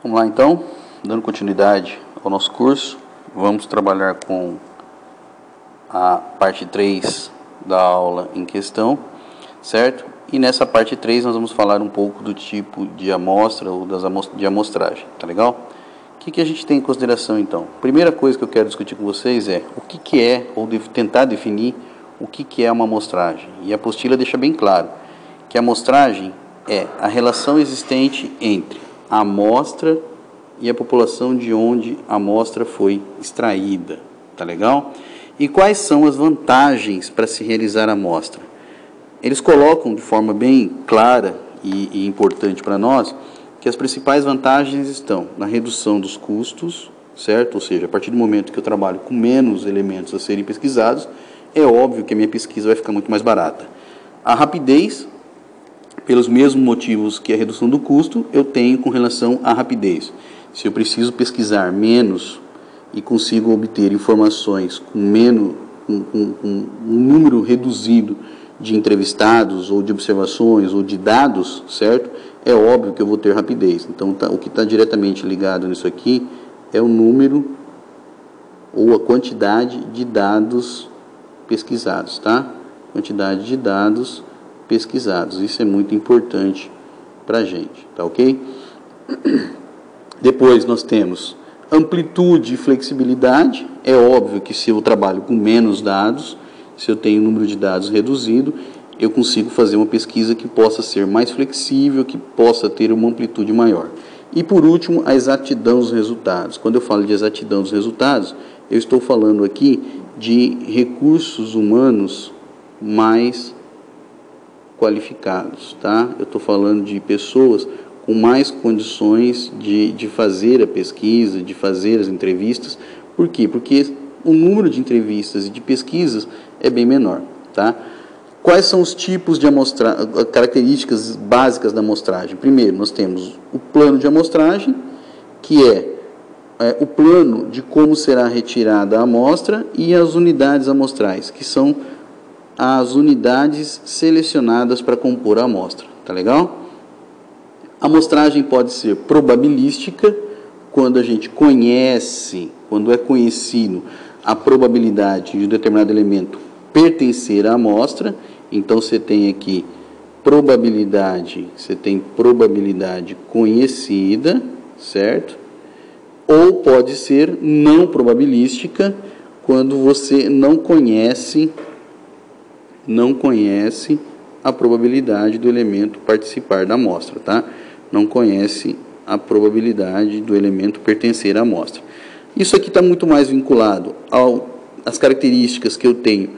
Vamos lá então, dando continuidade ao nosso curso, vamos trabalhar com a parte 3 da aula em questão, certo? E nessa parte 3 nós vamos falar um pouco do tipo de amostra ou de amostragem, tá legal? O que a gente tem em consideração então? Primeira coisa que eu quero discutir com vocês é o que é, ou tentar definir o que é uma amostragem. E a apostila deixa bem claro que a amostragem é a relação existente entre a amostra e a população de onde a amostra foi extraída, tá legal? E quais são as vantagens para se realizar a amostra? Eles colocam de forma bem clara e importante para nós que as principais vantagens estão na redução dos custos, certo? Ou seja, a partir do momento que eu trabalho com menos elementos a serem pesquisados, é óbvio que a minha pesquisa vai ficar muito mais barata. A rapidez, pelos mesmos motivos que a redução do custo, eu tenho com relação à rapidez. Se eu preciso pesquisar menos e consigo obter informações com um número reduzido de entrevistados, ou de observações, ou de dados, certo? É óbvio que eu vou ter rapidez. Então, o que está diretamente ligado nisso aqui é o número ou a quantidade de dados pesquisados, tá? Quantidade de dados pesquisados. Isso é muito importante para a gente, tá ok? Depois nós temos amplitude e flexibilidade. É óbvio que se eu trabalho com menos dados, se eu tenho um número de dados reduzido, eu consigo fazer uma pesquisa que possa ser mais flexível, que possa ter uma amplitude maior. E por último, a exatidão dos resultados. Quando eu falo de exatidão dos resultados, eu estou falando aqui de recursos humanos mais qualificados, tá? Eu estou falando de pessoas com mais condições de fazer a pesquisa, de fazer as entrevistas. Por quê? Porque o número de entrevistas e de pesquisas é bem menor, tá? Quais são os tipos de amostragem, características básicas da amostragem? Primeiro, nós temos o plano de amostragem, que é o plano de como será retirada a amostra, e as unidades amostrais, que são as unidades selecionadas para compor a amostra, tá legal? A amostragem pode ser probabilística, quando a gente conhece, quando é conhecido a probabilidade de um determinado elemento pertencer à amostra. Então você tem aqui probabilidade, você tem probabilidade conhecida, certo? Ou pode ser não probabilística, quando você não conhece a probabilidade do elemento participar da amostra, tá? Não conhece a probabilidade do elemento pertencer à amostra. Isso aqui está muito mais vinculado às características que eu tenho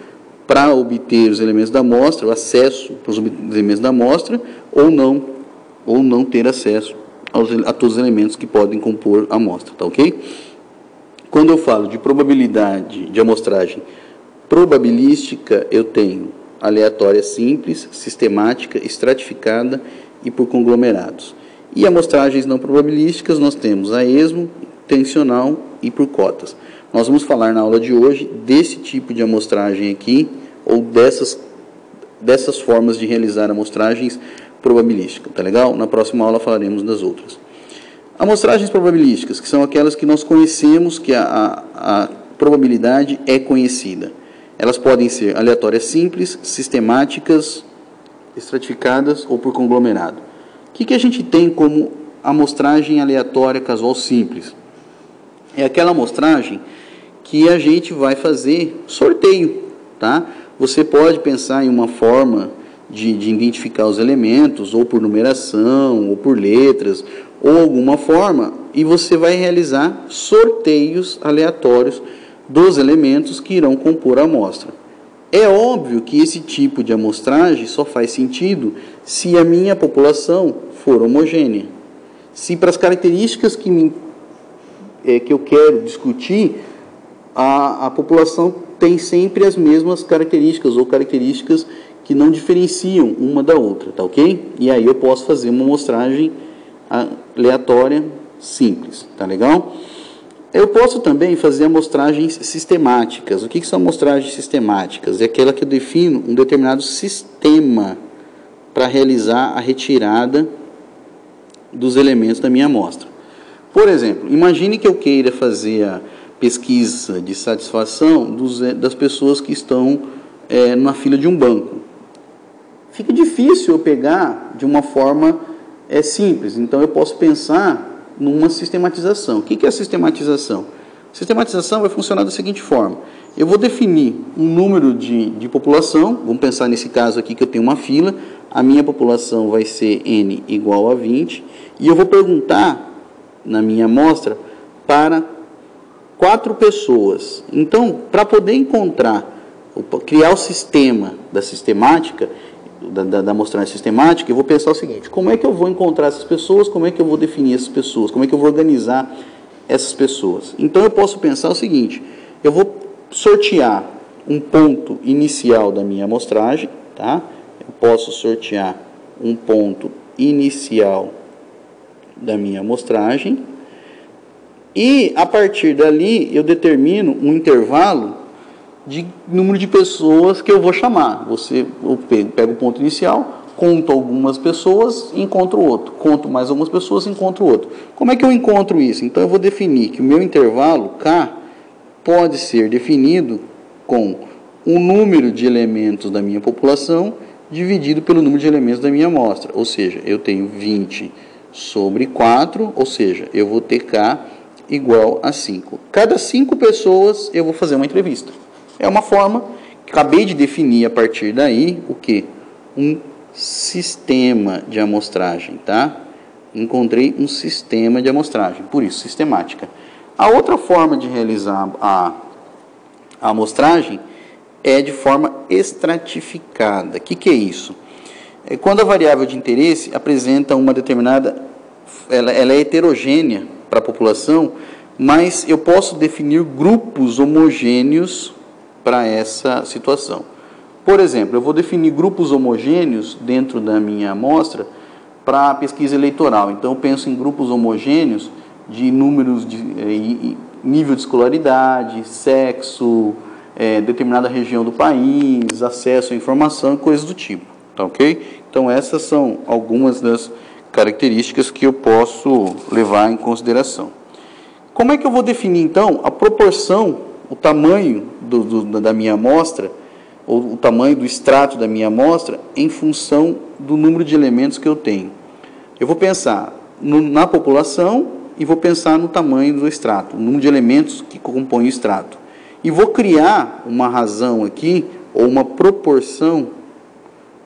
para obter os elementos da amostra, o acesso para os elementos da amostra, ou não ter acesso a todos os elementos que podem compor a amostra, tá ok? Quando eu falo de probabilidade de amostragem probabilística, eu tenho aleatória simples, sistemática, estratificada e por conglomerados. E amostragens não probabilísticas, nós temos a esmo, tensional e por cotas. Nós vamos falar na aula de hoje desse tipo de amostragem aqui, ou dessas formas de realizar amostragens probabilísticas, tá legal? Na próxima aula falaremos das outras. Amostragens probabilísticas, que são aquelas que nós conhecemos, que a probabilidade é conhecida. Elas podem ser aleatórias simples, sistemáticas, estratificadas ou por conglomerado. O que a gente tem como amostragem aleatória casual simples? É aquela amostragem que a gente vai fazer sorteio, tá? Você pode pensar em uma forma de identificar os elementos, ou por numeração, ou por letras, ou alguma forma, e você vai realizar sorteios aleatórios dos elementos que irão compor a amostra. É óbvio que esse tipo de amostragem só faz sentido se a minha população for homogênea. Se para as características que eu quero discutir, a população tem sempre as mesmas características, ou características que não diferenciam uma da outra, tá ok? E aí eu posso fazer uma amostragem aleatória simples, tá legal? Eu posso também fazer amostragens sistemáticas. O que são amostragens sistemáticas? É aquela que eu defino um determinado sistema para realizar a retirada dos elementos da minha amostra. Por exemplo, imagine que eu queira fazer a pesquisa de satisfação das pessoas que estão na fila de um banco. Fica difícil eu pegar de uma forma simples, então eu posso pensar numa sistematização. O que é a sistematização? A sistematização vai funcionar da seguinte forma: eu vou definir um número de população, vamos pensar nesse caso aqui que eu tenho uma fila, a minha população vai ser N igual a 20, e eu vou perguntar na minha amostra para 4 pessoas. Então, para poder criar o sistema da sistemática, da amostragem sistemática, eu vou pensar o seguinte: como é que eu vou encontrar essas pessoas, como é que eu vou definir essas pessoas, como é que eu vou organizar essas pessoas? Então, eu posso pensar o seguinte: eu vou sortear um ponto inicial da minha amostragem, tá? Eu posso sortear um ponto inicial da minha amostragem e, a partir dali, eu determino um intervalo de número de pessoas que eu vou chamar. Eu pego o ponto inicial, conto algumas pessoas e encontro outro. Conto mais algumas pessoas e encontro outro. Como é que eu encontro isso? Então, eu vou definir que o meu intervalo, K, pode ser definido com o número de elementos da minha população dividido pelo número de elementos da minha amostra. Ou seja, eu tenho 20 sobre 4, ou seja, eu vou ter K igual a 5. Cada 5 pessoas eu vou fazer uma entrevista. É uma forma que acabei de definir a partir daí o que? Um sistema de amostragem, tá? Encontrei um sistema de amostragem, por isso, sistemática. A outra forma de realizar a amostragem é de forma estratificada. O que é isso? É quando a variável de interesse apresenta uma determinada... Ela é heterogênea para a população, mas eu posso definir grupos homogêneos para essa situação. Por exemplo, eu vou definir grupos homogêneos dentro da minha amostra para a pesquisa eleitoral. Então, eu penso em grupos homogêneos de números de nível de escolaridade, sexo, determinada região do país, acesso à informação, coisas do tipo, tá ok? Então, essas são algumas das características que eu posso levar em consideração. Como é que eu vou definir, então, a proporção, o tamanho da minha amostra, ou o tamanho do extrato da minha amostra, em função do número de elementos que eu tenho? Eu vou pensar na população e vou pensar no tamanho do extrato, o número de elementos que compõem o extrato. E vou criar uma razão aqui, ou uma proporção,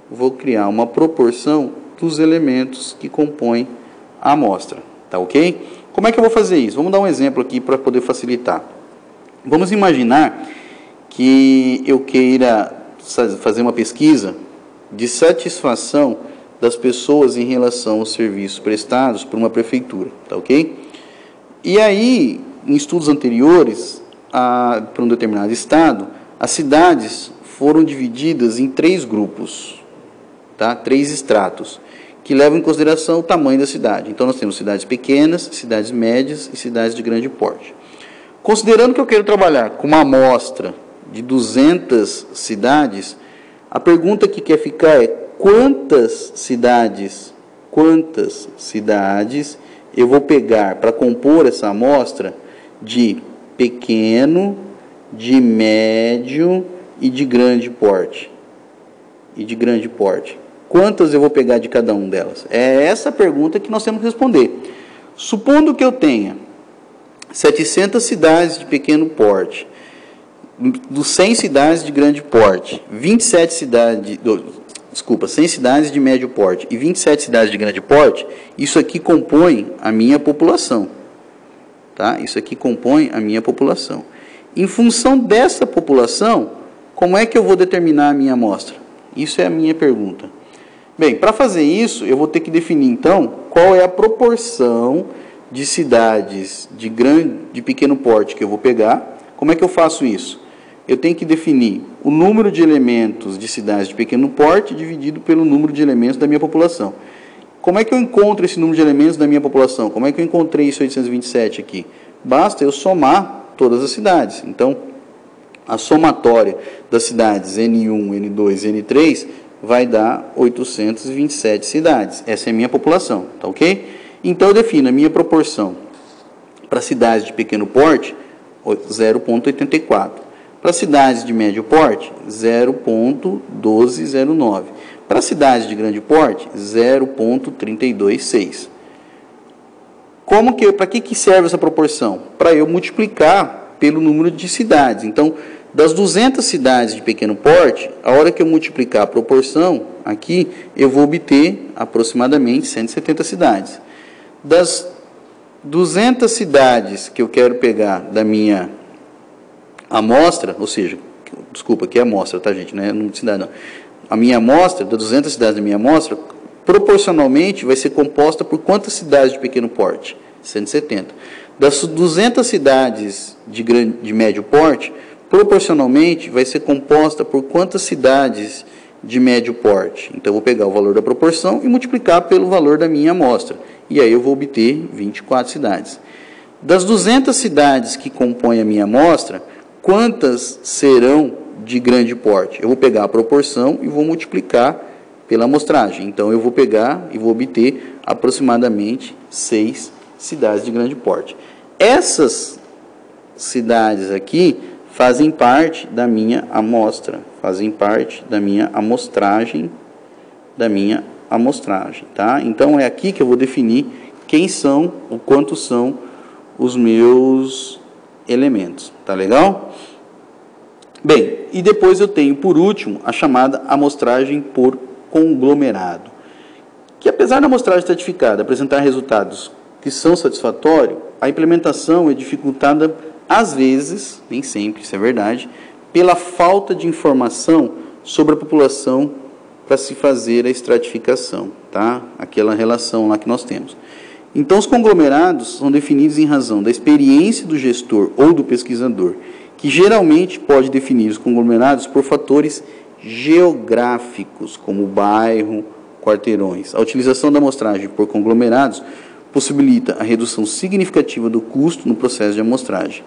vou criar uma proporção dos elementos que compõem a amostra, tá ok? Como é que eu vou fazer isso? Vamos dar um exemplo aqui para poder facilitar. Vamos imaginar que eu queira fazer uma pesquisa de satisfação das pessoas em relação aos serviços prestados por uma prefeitura, tá ok? E aí, em estudos anteriores, para um determinado estado, as cidades foram divididas em 3 grupos, tá? 3 estratos, que levam em consideração o tamanho da cidade. Então, nós temos cidades pequenas, cidades médias e cidades de grande porte. Considerando que eu quero trabalhar com uma amostra de 200 cidades, a pergunta que quer ficar é: quantas cidades eu vou pegar para compor essa amostra de pequeno, de médio e de grande porte? Quantas eu vou pegar de cada uma delas? É essa a pergunta que nós temos que responder. Supondo que eu tenha 700 cidades de pequeno porte, dos 100 cidades de grande porte, 100 cidades de médio porte e 27 cidades de grande porte, isso aqui compõe a minha população. Tá? Isso aqui compõe a minha população. Em função dessa população, como é que eu vou determinar a minha amostra? Isso é a minha pergunta. Bem, para fazer isso, eu vou ter que definir, então, qual é a proporção de cidades de pequeno porte que eu vou pegar. Como é que eu faço isso? Eu tenho que definir o número de elementos de cidades de pequeno porte dividido pelo número de elementos da minha população. Como é que eu encontro esse número de elementos da minha população? Como é que eu encontrei esse 827 aqui? Basta eu somar todas as cidades. Então, a somatória das cidades N1, N2 e N3 vai dar 827 cidades. Essa é a minha população, tá ok? Então, eu defino a minha proporção Para cidades de pequeno porte, 0,84. Para cidades de médio porte, 0,1209. Para cidades de grande porte, 0,326. Para que serve essa proporção? Para eu multiplicar pelo número de cidades. Então, das 200 cidades de pequeno porte, a hora que eu multiplicar a proporção, aqui, eu vou obter aproximadamente 170 cidades. Das 200 cidades que eu quero pegar da minha amostra, ou seja, desculpa, aqui é amostra, tá, gente? Não é número de cidade, não. A minha amostra, das 200 cidades da minha amostra, proporcionalmente vai ser composta por quantas cidades de pequeno porte? 170. Das 200 cidades de médio porte, proporcionalmente vai ser composta por quantas cidades de médio porte? Então, eu vou pegar o valor da proporção e multiplicar pelo valor da minha amostra. E aí eu vou obter 24 cidades. Das 200 cidades que compõem a minha amostra, quantas serão de grande porte? Eu vou pegar a proporção e vou multiplicar pela amostragem. Então, eu vou pegar e vou obter aproximadamente 6 cidades de grande porte. Essas cidades aqui fazem parte da minha amostra, fazem parte da minha amostragem, tá? Então, é aqui que eu vou definir quem são, o quanto são os meus elementos, tá legal? Bem, e depois eu tenho, por último, a chamada amostragem por conglomerado, que apesar da amostragem estratificada apresentar resultados que são satisfatórios, a implementação é dificultada, às vezes, nem sempre, isso é verdade, pela falta de informação sobre a população para se fazer a estratificação, tá? Aquela relação lá que nós temos. Então, os conglomerados são definidos em razão da experiência do gestor ou do pesquisador, que geralmente pode definir os conglomerados por fatores geográficos, como bairro, quarteirões. A utilização da amostragem por conglomerados possibilita a redução significativa do custo no processo de amostragem.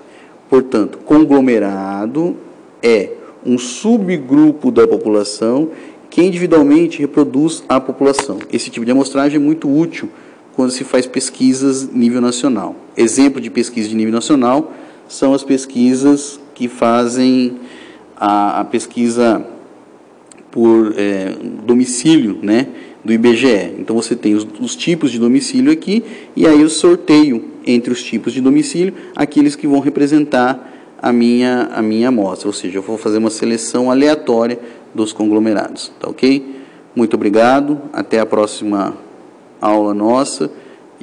Portanto, conglomerado é um subgrupo da população que individualmente reproduz a população. Esse tipo de amostragem é muito útil quando se faz pesquisas nível nacional. Exemplo de pesquisa de nível nacional são as pesquisas que fazem a pesquisa por domicílio, né, do IBGE. Então, você tem os tipos de domicílio aqui, e aí eu sorteio entre os tipos de domicílio aqueles que vão representar a minha amostra, ou seja, eu vou fazer uma seleção aleatória dos conglomerados, tá ok? Muito obrigado, até a próxima aula nossa,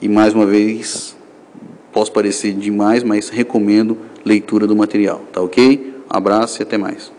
e mais uma vez, posso parecer demais, mas recomendo leitura do material, tá ok? Um abraço e até mais.